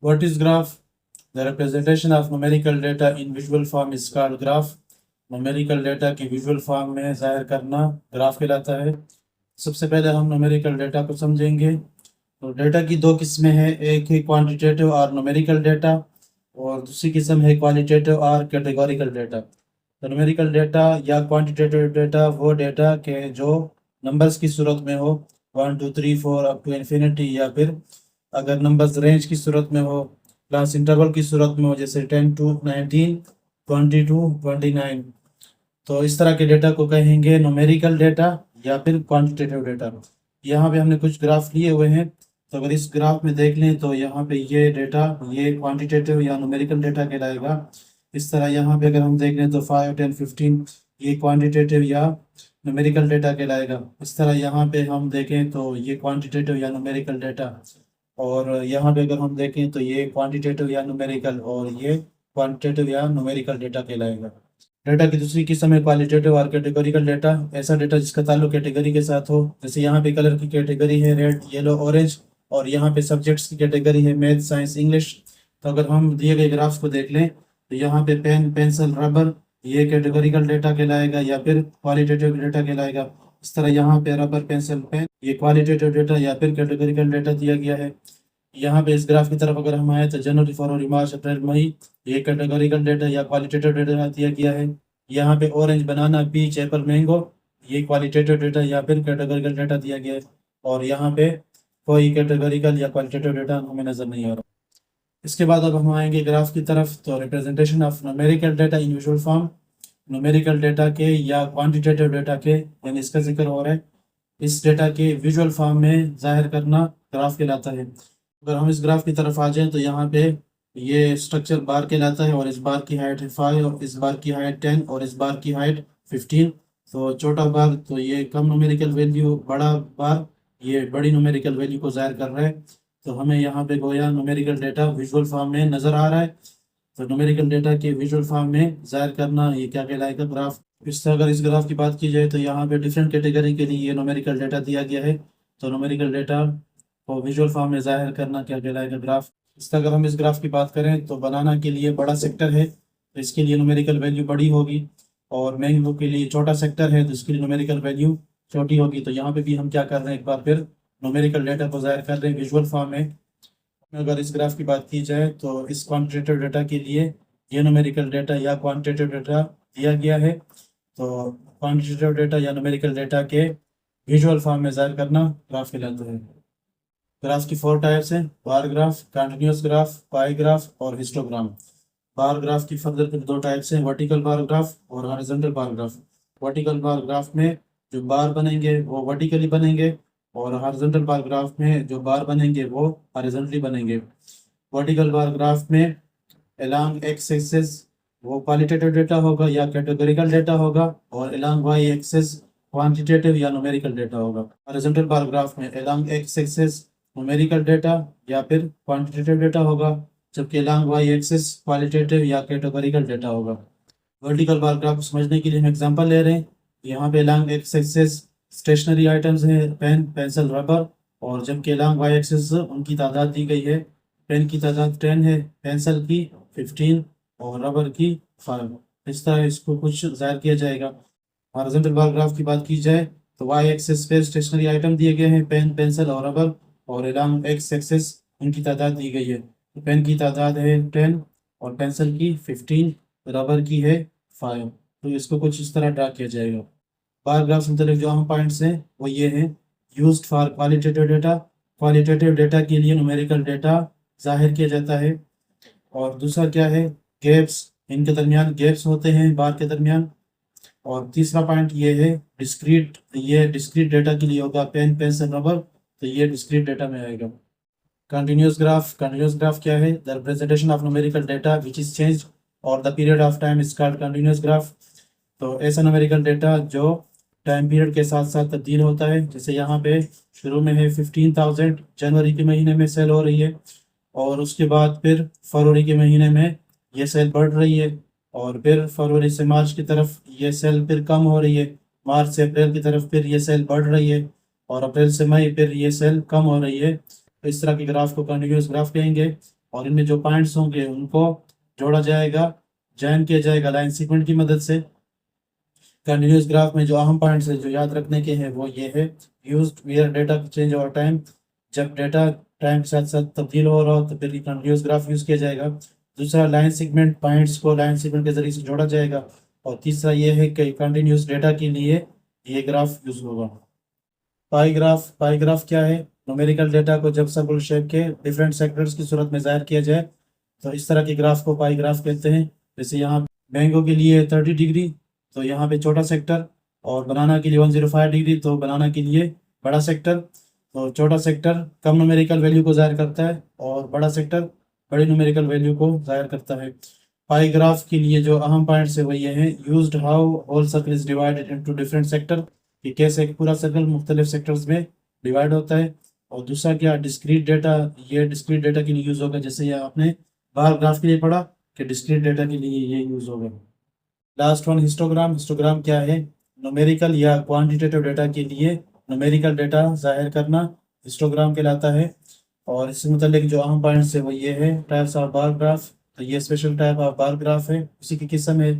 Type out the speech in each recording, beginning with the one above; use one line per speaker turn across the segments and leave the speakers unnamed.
What is graph? The representation of numerical data in visual form is called graph. Numerical data की visual form में जाहिर करना graph कहलाता है। सबसे पहले हम न्यूमेरिकल डेटा को समझेंगे। तो डेटा की दो किस्में हैं, एक है क्वांटिटेटिव और न्यूमेरिकल डेटा और दूसरी किस्म है क्वालिटेटिव और कैटेगोरिकल डेटा। तो न्यूमेरिकल डेटा या क्वांटिटेटिव डेटा वो डेटा के जो नंबर्स की सूरत में हो 1 2 3 4 अप टू इन्फिनिटी, या फिर अगर नंबर्स रेंज की सूरत में हो, क्लास इंटरवल की सूरत में हो, जैसे 10 to 19, 20 to 29, तो इस तरह के डेटा को कहेंगे न्यूमेरिकल डेटा या फिर क्वांटिटेटिव डेटा। यहाँ पे हमने कुछ ग्राफ लिए हुए हैं, तो अगर इस ग्राफ में देख लें तो यहाँ पे ये डेटा ये क्वांटिटेटिव या न्यूमेरिकल डेटा कहलाएगा। इस तरह यहाँ पे अगर हम देख लें तो 5 10 15 ये क्वांटिटेटिव या न्यूमेरिकल डेटा कहलाएगा। इस तरह यहाँ पे हम देखें तो ये क्वांटिटेटिव या न्यूमेरिकल डेटा, और यहाँ पे अगर हम देखें तो ये क्वांटिटेटिव या न्यूमेरिकल, और ये क्वांटिटेटिव या न्यूमेरिकल डेटा कहलाएगा। डेटा की दूसरी किस्म है क्वालिटेटिव और कैटेगोरिकल डेटा। ऐसा डेटा जिसका ताल्लुक कैटेगरी के साथ हो, जैसे यहाँ पे कलर की कैटेगरी है रेड येलो ऑरेंज, और यहाँ पे सब्जेक्ट्स की कैटेगरी है मैथ साइंस इंग्लिश। तो अगर हम दिए गए ग्राफ को देख लें तो यहाँ पे पेन पेंसिल रबर ये कैटेगोरिकल डेटा कहलाएगा या फिर क्वालिटेटिव डेटा कहलाएगा। इस तरह यहाँ पे रबर पेंसिल पेन ये क्वालिटेटिव डेटा या फिर कैटेगोरिकल डेटा दिया गया है। यहाँ पे इस ग्राफ की तरफ अगर हम आए तो जनवरी फरवरी मार्च अप्रैल मई ये कैटेगोरिकल डेटा या क्वालिटेटिव डेटा दिया गया है। यहाँ पे orange banana peach apple mango ये क्वालिटेटिव डेटा या फिर कैटेगोरिकल डेटा दिया गया है, और यहाँ पे कोई कैटेगोरिकल या क्वालिटेटिव डेटा हमें नजर नहीं आ रहा। इसके बाद अब हम आएंगे ग्राफ की तरफ। तो representation of numerical data in visual form, numerical data के या क्वांटिटेटिव डेटा के, यानी इसका जिक्र हो रहा है, इस डेटा के विजुअल फॉर्म में जाहिर करना ग्राफ कहलाता है। अगर हम इस ग्राफ की तरफ आ जाएं तो यहाँ पे ये स्ट्रक्चर बार कहलाता है, और इस बार की हाइट है 5 और इस बार की हाइट 10 और इस बार की हाइट 15। तो छोटा बार तो ये कम न्यूमेरिकल वैल्यू, बड़ा बार ये बड़ी न्यूमेरिकल वैल्यू को जाहिर कर रहा है। तो हमें यहाँ पे गोया न्यूमेरिकल डेटा विजुअल फॉर्म में नजर आ रहा है। तो न्यूमेरिकल डेटा के विजुअल फॉर्म में जाहिर करना ये क्या कहलाएगा, ग्राफ। इस तरह अगर इस ग्राफ की बात की जाए तो यहाँ पे डिफरेंट कैटेगरी के लिए ये न्यूमेरिकल डेटा दिया गया है। तो न्यूमेरिकल डेटा को विजुअल फॉर्म में जाहिर करना क्या कहलाएगा, ग्राफ। इस तरह अगर हम इस ग्राफ की बात करें तो बनाना के लिए बड़ा सेक्टर है तो इसके लिए न्यूमेरिकल वैल्यू बड़ी होगी, और मैंगो के लिए छोटा सेक्टर है तो इसके लिए न्यूमेरिकल वैल्यू छोटी होगी। तो यहाँ पे भी हम क्या कर रहे हैं, एक बार फिर न्यूमेरिकल डेटा को जाहिर कर रहे हैं विजुअल फॉर्म में। अगर इस ग्राफ की बात की जाए तो इस क्वांटिटेटिव डेटा के लिए ये न्यूमेरिकल डेटा या क्वांटिटेटिव डेटा दिया गया है। तो क्वांटिटेटिव डेटा या न्यूमेरिकल डेटा के विजुअल फॉर्म में जाहिर करना ग्राफ कहलाता है। ग्राफ की 4 टाइप्स हैं, बार ग्राफ, कंटिन्यूस ग्राफ, पाई ग्राफ और हिस्टोग्राम। बार ग्राफ की फर्दर फिर 2 टाइप्स हैं, वर्टिकल बार ग्राफ और horizontal bar graph. Vertical bar graph में जो बार बनेंगे वो वर्टिकली बनेंगे, और हॉरिजॉन्टल बार ग्राफ में जो बार बनेंगे वो हॉरिजॉन्टली बनेंगे। वर्टिकल बार ग्राफ में अलोंग एक्स एक्सिस वो क्वालिटेटिव डेटा होगा या कैटेगोरिकल डेटा होगा, और अलोंग वाई एक्सिस क्वांटिटेटिव या न्यूमेरिकल डेटा होगा। हॉरिजॉन्टल बार ग्राफ में along X axis numerical data या फिर क्वांटिटेटिव डेटा होगा, जबकि अलोंग वाई एक्सिस क्वालिटेटिव या कैटेगोरिकल डेटा होगा। वर्टिकल बार ग्राफ को समझने के लिए हम एग्जांपल ले रहे हैं। यहाँ पे along X axis stationery items हैं, पेन पेंसिल रबर, और जबकि अलोंग वाई एक्सिस उनकी तादाद दी गई है। पेन की तादाद 10 है, पेंसिल की 15 और रबर की 5। इस तरह इसको कुछ जाहिर किया जाएगा। हॉरिजॉन्टल बार ग्राफ की बात की जाए तो वाई एक्सिस पे स्टेशनरी आइटम दिए गए हैं, पेन पेंसिल और रबर, और अलोंग एक्स एक्सिस उनकी तादाद दी गई है। तो पेन की तादाद है 10 और पेंसिल की 15, रबर की है 5। तो इसको कुछ इस तरह ड्रा किया जाएगा। बार ग्राफ से मुतालिक जो अहम पॉइंट्स हैं वो ये हैं, used for qualitative data, qualitative data के लिए न्यूमेरिकल डेटा जाहिर किया जाता है। और दूसरा क्या है, गैप्स, इनके दरमियान गैप्स होते हैं बार के दरमियान। और तीसरा पॉइंट ये है डिस्क्रीट, ये डिस्क्रीट डेटा के लिए होगा, पेन पेंसिल रबर, तो ये डिस्क्रीट डेटा में आएगा। कंटिन्यूस ग्राफ, कंटिन्यूस ग्राफ क्या है, the representation of numerical data which is change और the period of time is called continuous graph. तो ऐसा न्यूमेरिकल डेटा जो टाइम पीरियड के साथ साथ तब्दील होता है, जैसे यहाँ पे शुरू में है 15,000 जनवरी के महीने में सेल हो रही है, और उसके बाद फिर फरवरी के महीने में ये सेल बढ़ रही है, और फिर फरवरी से मार्च की तरफ ये सेल फिर कम हो रही है, मार्च से अप्रैल की तरफ फिर ये सेल बढ़ रही है, और अप्रैल से मई फिर ये सेल कम हो रही है। तो इस तरह के ग्राफ को कंटिन्यूस ग्राफ कहेंगे। और इनमें जो पॉइंट्स होंगे उनको जोड़ा जाएगा, जॉइन किया जाएगा लाइन सीक्वेंस की मदद से। कंटिन्यूस ग्राफ में जो अहम पॉइंट्स है जो याद रखने के हैं वो ये है, used where data change over time, जब डेटा टाइम के साथ साथ तब्दील हो रहा हो तो फिर कंटिन्यूस ग्राफ यूज किया जाएगा। दूसरा, लाइन सेगमेंट, पॉइंट्स को लाइन सेगमेंट के जरिए से जोड़ा जाएगा। और तीसरा ये है कि कंटिन्यूस डेटा के लिए ये ग्राफ यूज होगा। पाई ग्राफ क्या है? न्यूमेरिकल डेटा को जब सर्कुलर शेप के डिफरेंट सेक्टर्स की सूरत में जाहिर किया जाए तो इस तरह के ग्राफ को पाई ग्राफ कहते हैं। जैसे यहाँ मैंगो के लिए 30 डिग्री, तो यहाँ पे छोटा सेक्टर, और बनाना के लिए 105 डिग्री, तो बनाना के लिए बड़ा सेक्टर। तो छोटा सेक्टर कम न्यूमेरिकल वैल्यू को जाहिर करता है और बड़ा सेक्टर बड़ी न्यूमेरिकल वैल्यू को जाहिर करता है। पाई ग्राफ के लिए जो अहम पॉइंट्स है वो ये हैं, used how whole circle is divided into different sector, कि कैसे एक पूरा सर्कल मुख्तलिफ सेक्टर्स में डिवाइड होता है। और दूसरा क्या, डिस्क्रीट डेटा, ये डिस्क्रीट डेटा के लिए यूज होगा। जैसे ये आपने बार ग्राफ के लिए पढ़ा कि डिस्क्रीट डेटा के लिए ये यूज होगा। Last one, histogram. हिस्टोग्राम क्या है? न्यूमेरिकल या क्वांटिटेटिव डेटा के लिए न्यूमेरिकल डेटा जाहिर करना हिस्टोग्राम कहलाता है। और इससे मुतालिक जो अहम पॉइंट्स है वो ये है, टाइप्स ऑफ बार ग्राफ, तो ये special type of bar graph है, उसी की किस्म है।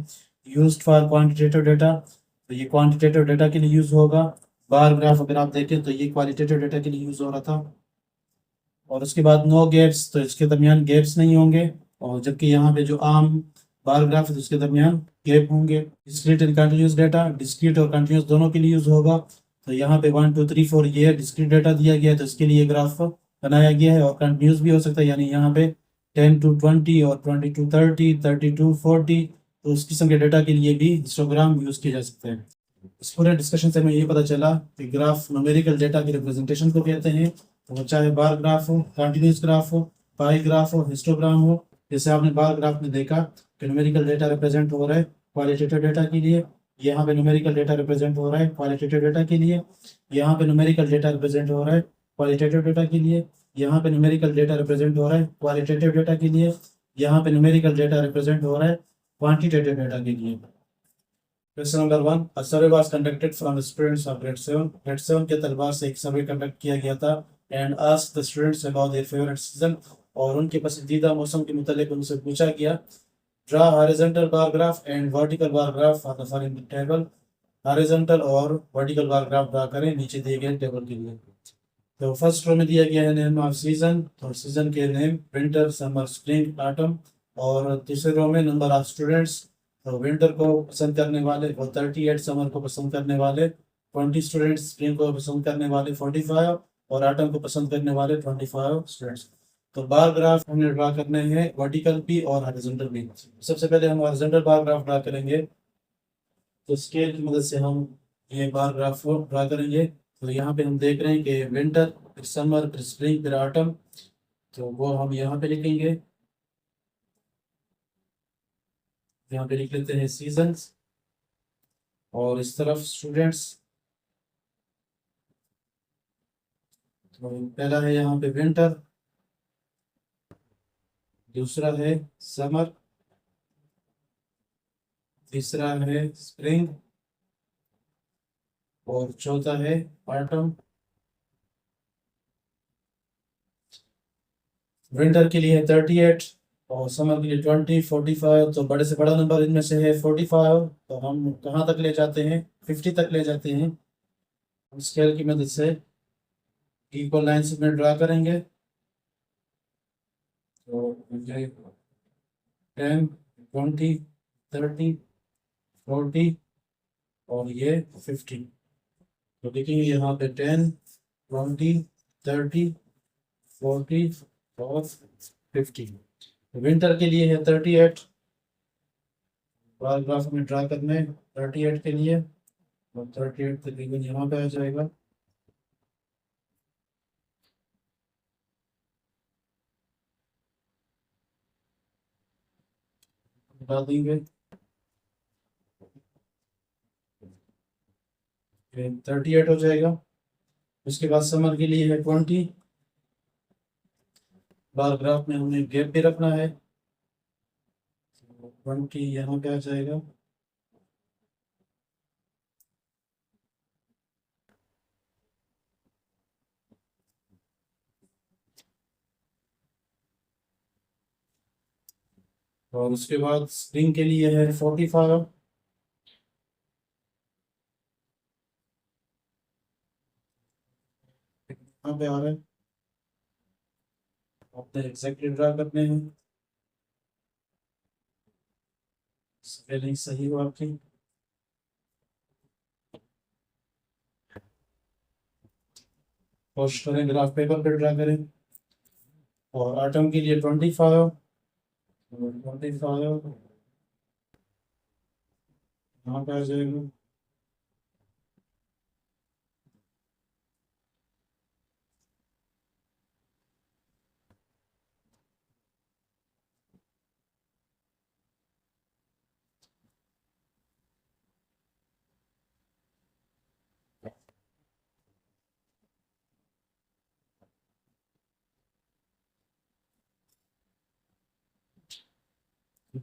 यूज्ड फॉर क्वांटिटेटिव डेटा, तो ये क्वांटिटेटिव डेटा के लिए यूज होगा। बार ग्राफ अगर आप देखें तो ये क्वालिटेटिव डेटा के लिए यूज हो रहा था। और उसके बाद नो गैप्स, तो इसके दरमियान गैप्स नहीं होंगे। और जबकि यहाँ पे जो आम बार ग्राफ है तो उसके दरमियान गैप होंगे। Discrete and continuous data, discrete और कंटिन्यूस दोनों के लिए यूज होगा। तो यहाँ पे 1 2 3 4 ये डिस्क्रीट डेटा दिया गया है तो इसके लिए ग्राफ बनाया गया है। और कंटिन्यूस भी हो सकता है, यानी यहाँ पे 10 to 20 और 20 to 30, 30 to 40, तो उस किस्म के डेटा के लिए भी हिस्टोग्राम यूज किया जा सकता है। इस पूरे डिस्कशन से हमें ये पता चला कि ग्राफ न्यूमेरिकल डेटा की रिप्रेजेंटेशन को कहते हैं। तो चाहे बार ग्राफ हो, कंटिन्यूस ग्राफ हो, पाई ग्राफ हो, हिस्टोग्राम हो। जैसे आपने बार ग्राफ में देखा कि न्यूमेरिकल डेटा रिप्रेजेंट हो रहा है क्वालिटेटिव डेटा के लिए, यहाँ पे न्यूमेरिकल डेटा रिप्रेजेंट हो रहा है क्वालिटेटिव डेटा के लिए, यहाँ पे न्यूमेरिकल डेटा रिप्रेजेंट हो रहा है क्वालिटेटिव डेटा के लिए, यहाँ पे न्यूमेरिकल डेटा रिप्रेजेंट हो रहा है क्वालिटेटिव डेटा के लिए, यहाँ पे न्यूमेरिकल डेटा रिप्रेजेंट हो रहा है क्वांटिटेटिव डेटा के लिए। Question number 1, a survey was conducted from the students of grade 7। Grade 7 के तलबा से एक सर्वे कंडक्ट किया गया था and asked the students about their favourite season, और उनके पसंदीदा मौसम के मुतालिक उनसे पूछा गया। Draw horizontal bar graph and vertical bar graph for the following table. Horizontal और वर्टिकल बार ग्राफ ड्रा करें नीचे दिए गए टेबल के लिए। तो फर्स्ट रो में दिया गया है नेम ऑफ सीजन, तो सीजन के name winter, summer, spring, autumn. और दूसरे रो में नंबर ऑफ स्टूडेंट्स, तो विंटर को पसंद करने वाले वो 38, समर को पसंद करने वाले 20 स्टूडेंट्स, स्प्रिंग को पसंद करने वाले 45 और ऑटम को पसंद करने वाले 25 स्टूडेंट्स। तो बार ग्राफ हमें ड्रा करने हैं वर्टिकल भी और हॉरिजॉन्टल भी। सबसे पहले हम हॉरिजॉन्टल बार ग्राफ ड्रा करेंगे, तो स्केल की मदद से हम ये बार ग्राफ को ड्रा करेंगे। तो यहाँ पे हम देख रहे हैं कि विंटर, फिर समर, फिर स्प्रिंग, फिर ऑटम, तो वो हम यहाँ पे लिखेंगे। यहाँ पे लिख लेते हैं सीजन्स, और इस तरफ स्टूडेंट्स। तो पहला है यहाँ पे विंटर, दूसरा है समर, तीसरा है स्प्रिंग, और चौथा है ऑटम। विंटर के लिए 38 और समर के लिए 20, 45, तो बड़े से बड़ा नंबर इनमें से है 45। तो हम कहाँ तक ले जाते हैं? 50 तक ले जाते हैं। स्केल की मदद से इक्वल लाइन में ड्रा करेंगे। तो 10, 20, 30, 40 और ये 50। तो देखेंगे यहाँ पे 10, 20, 30, 40 और 50। विंटर के लिए है 38, बार ग्राफ में ड्रा करना है 38 के लिए, और 38 तकरीबन यहाँ पे आ जाएगा। डाल देंगे 38 हो जाएगा। उसके बाद समर के लिए है 20, बार ग्राफ में हमने गैप भी रखना है, 20 यहाँ पे आ जाएगा। और उसके बाद स्प्रिंग के लिए है 45। यहाँ पे आ रहा है, आपने एग्जैक्टली ड्रा करने हैं। स्पेलिंग सही हो आपकी। कोशिश करें ग्राफ पेपर पे ड्रा करें। और आटम के लिए 25, 25 यहाँ पे आ जाएगा।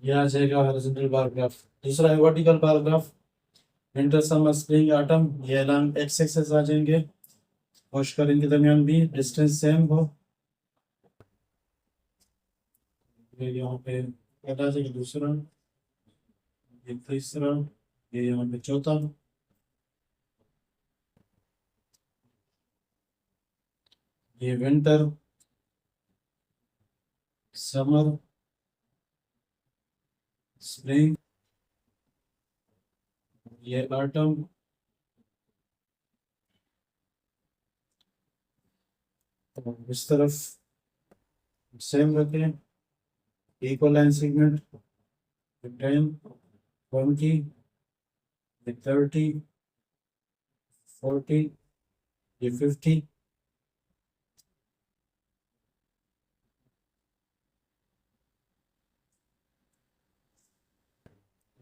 ये आ जाएगा हॉरिजॉन्टल बार ग्राफ। दूसरा है vertical bar graph. Winter summer spring autumn, ये अलॉन्ग एक्स एक्सेस आ जाएंगे। कोशिश करें इनके दरमियान भी डिस्टेंस सेम हो। ये यहाँ पे पहला आ जाएगा, दूसरा, ये तीसरा, ये यहाँ पे चौथा। ये विंटर, समर, स्प्रिंग, ये ऑटम, इस तरफ सेम रखें। इक्वल लाइन सेगमेंट 10, 20, 30, 40, ये 50।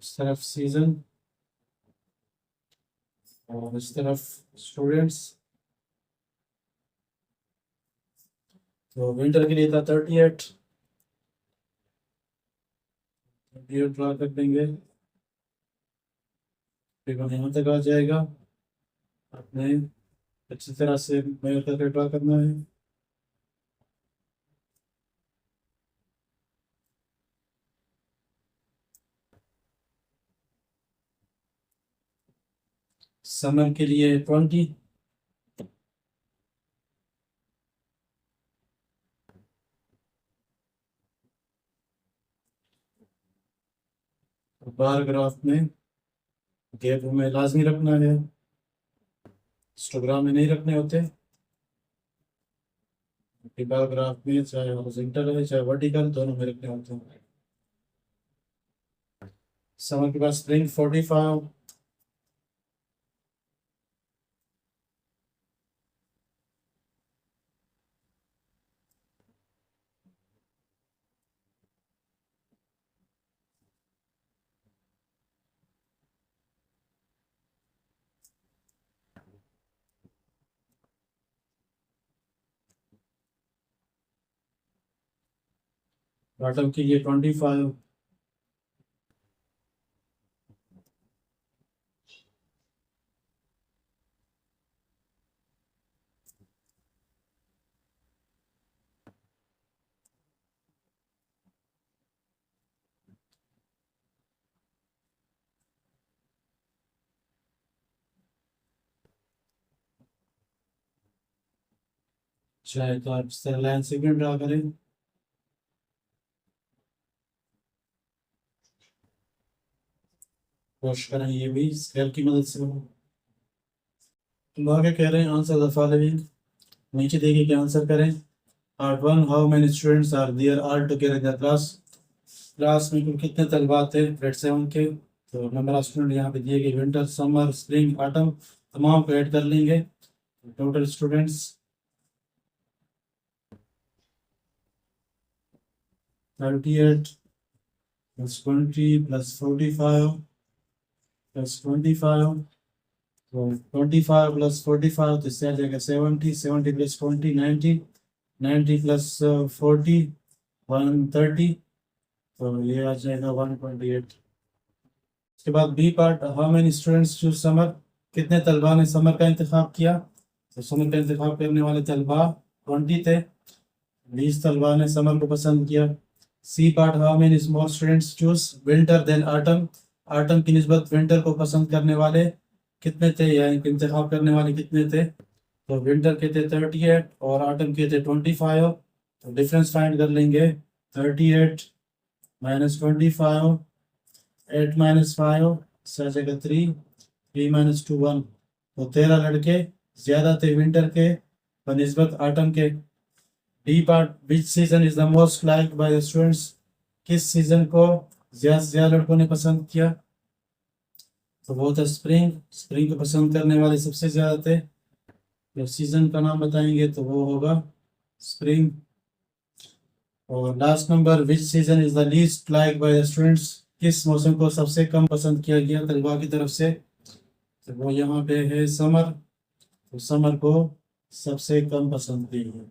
इस तरफ सीजन और इस तरफ स्टूडेंट्स। तो विंटर के लिए था 38, ड्रा कर देंगे। फिर यहाँ तक आ जाएगा। आपने अच्छी तरह से मेजर करके ड्रा करना है। समर के लिए 20, बार ग्राफ में गैप हमें लाजमी रखना है, हिस्टोग्राम में नहीं रखने होते। बार ग्राफ में चाहे हॉरिजॉन्टल है चाहे वर्टिकल, दोनों में रखने होते हैं। समर के पास स्प्रिंग 45, बॉटम के लिए 25, चाहे तो आप इस तरह लाइन सेगमेंट ड्रा करें। कोशिश करें ये भी स्केल की मदद से। आगे कह रहे हैं आंसर द फॉलोइंग, नीचे देखिए कि आंसर करें। Part 1, how many students are there all together in the class. Class में कुल कितने तलबा थे ग्रेड 7 के। तो नंबर ऑफ स्टूडेंट यहाँ पे दिए गए, विंटर, समर, स्प्रिंग, ऑटम, तमाम को ऐड कर लेंगे। Total students 38 plus 20 plus 45 plus 25। तो 25 प्लस 45 तो इससे आ जाएगा 70, 70 प्लस 20 90, 90 प्लस 40 130। तो ये आ जाएगा 128। इसके बाद B part, how many students choose summer. कितने तलबा ने समर का इंतखाब किया। तो समर का इंतखाब करने वाले तलबा 20 थे। 20 तलबा ने समर को पसंद किया। C part, how many small students choose winter than autumn, autumn की निस्बत विंटर को पसंद करने वाले कितने थे, यानी कि इंतखाब करने वाले कितने थे। तो विंटर के थे 38 और ऑटम के थे 25। तो डिफरेंस फाइंड कर लेंगे। 38 माइनस 25, 8 माइनस 5 7 3, 3 माइनस 2 1। तो 13 लड़के ज्यादा थे विंटर के बनिस्बत ऑटम के। D part, which season is the most like by the students, किस सीजन को ज्यादा से ज्यादा लड़कों ने पसंद किया। तो वो था स्प्रिंग, स्प्रिंग को पसंद करने वाले सबसे ज्यादा थे। जब सीजन का नाम बताएंगे तो वो होगा स्प्रिंग। और last number, which season is the least like by the students, किस मौसम को सबसे कम पसंद किया गया तलबा की तरफ से। तो वो यहाँ पे है समर, तो समर को सबसे कम पसंद की है।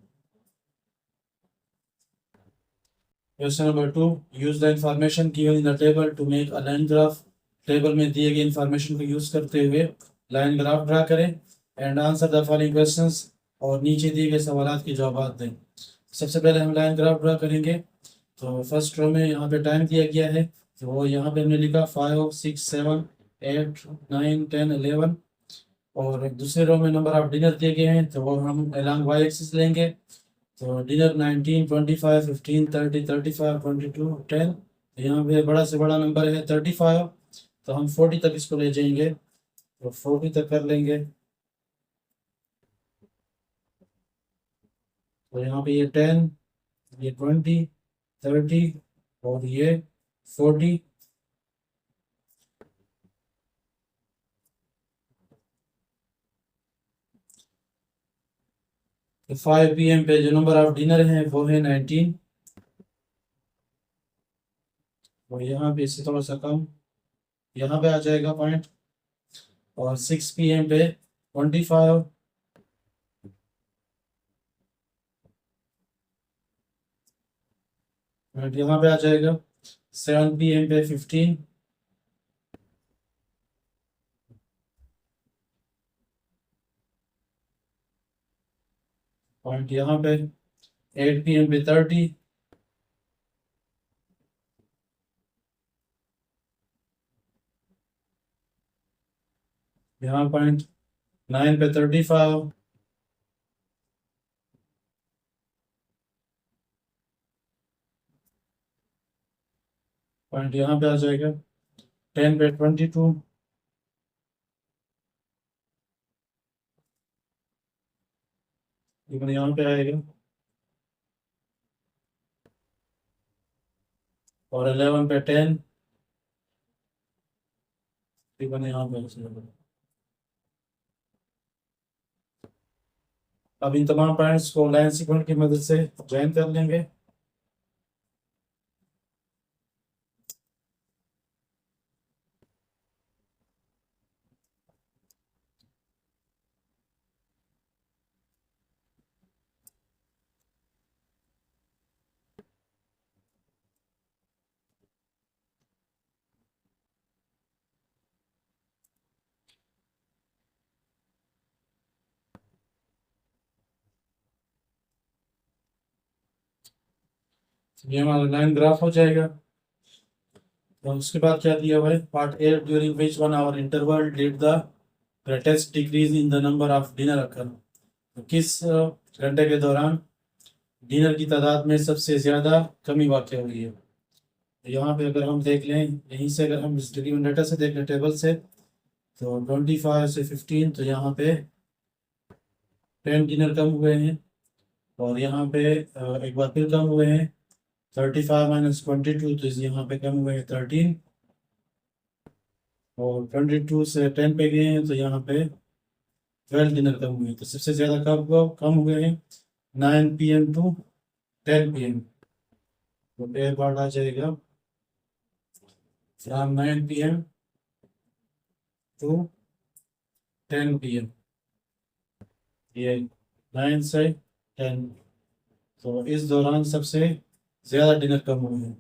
Question number 2, use the information given in the table to make a line graph, table में दिए गए इंफॉर्मेशन को यूज करते हुए लाइन ग्राफ ड्रा करें and answer the following questions, और नीचे दिए गए सवालों के जवाब दें। सबसे पहले हम लाइन ग्राफ ड्रा करेंगे। तो फर्स्ट रो में यहाँ पे टाइम दिया गया है, तो वो यहाँ पे हमने लिखा 5 6 7 8 9 10 11। और दूसरे रो में नंबर ऑफ डिनर दिए गए हैं, तो वो हम अलॉन्ग वाई एक्सिस लेंगे। तो डिनर 19 25 15 30 35 22 10। यहाँ पे बड़ा से बड़ा नंबर है 35, तो हम 40 तक इसको ले जाएंगे, तो 40 तक कर लेंगे। तो यहाँ पे ये 10, ये 20 30 और ये 40। तो 5 PM पे जो नंबर ऑफ डिनर है वो है 19, और यहाँ पे इससे थोड़ा सा कम यहाँ पे आ जाएगा पॉइंट। और 6 PM पे 25, पॉइंट यहाँ पे आ जाएगा। 7 PM पे 15, पॉइंट यहाँ पे। 8 PM पे 30, यहाँ पॉइंट। 9 पे 35, पॉइंट यहाँ पे आ जाएगा। 10 पे 22, इवन यहाँ पे आएगा। और 11 पे 10, इवन यहाँ पे आ जाएगा। अब इन तमाम पॉइंट्स को लाइन सीक्वेंस की मदद से ज्वाइन कर लेंगे। ये हमारा लाइन ग्राफ हो जाएगा। तो उसके बाद क्या दिया हुआ है, part A, during which 1 hour interval did the greatest decrease in the number of dinner occur, तो किस घंटे के दौरान डिनर की तादाद में सबसे ज़्यादा कमी वाक़ हुई है। तो यहाँ पे अगर हम देख लें, यहीं से अगर हम इस गिवन डाटा से देख लें टेबल से, तो 25 से 15, तो यहाँ पे 10 डिनर कम हुए हैं। और यहाँ पे एक बार फिर कम हुए हैं। 35 माइनस 22, तो यहाँ पे कम हुए हैं 13। और 22 से 10 पे गए हैं, तो यहाँ पे 12 डिनर कम हुए हैं। तो सबसे ज़्यादा कम हुए हैं 9 PM टू 10 PM। तो एक बार आ जाएगा फ्रॉम 9 PM टू 10 PM, ये 9 से 10। तो इस दौरान सबसे ज़्यादा डिनर कम हुए हैं।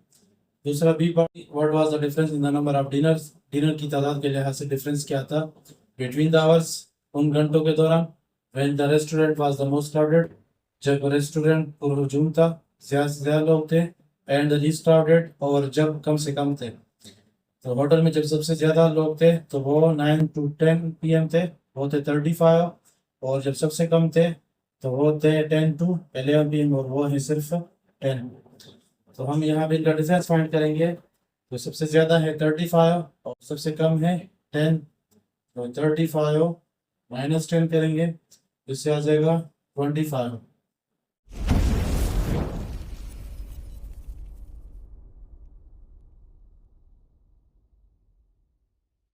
दूसरा B part, what was the difference in the number of diners, dinner की तादाद के लिहाज से डिफरेंस क्या था बिटवीन द आवर्स, उन घंटों के दौरान। When the restaurant was the most crowded, जब रेस्टोरेंट पुरहजूम था, ज़्यादा से ज़्यादा लोग थे। एंड द लीस्ट क्राउडेड, और जब कम से कम थे। तो होटल में जब सबसे ज़्यादा लोग थे तो वो 9 to 10 PM थे, वो थे 35। और जब सबसे कम थे तो वो थे 10 to 11 PM, और वो है सिर्फ 10। तो हम यहाँ पे इनका डिफरेंस फाइंड करेंगे। तो सबसे ज़्यादा है 35 और सबसे कम है 10। तो 35 -10 करेंगे, इससे आ जाएगा 25।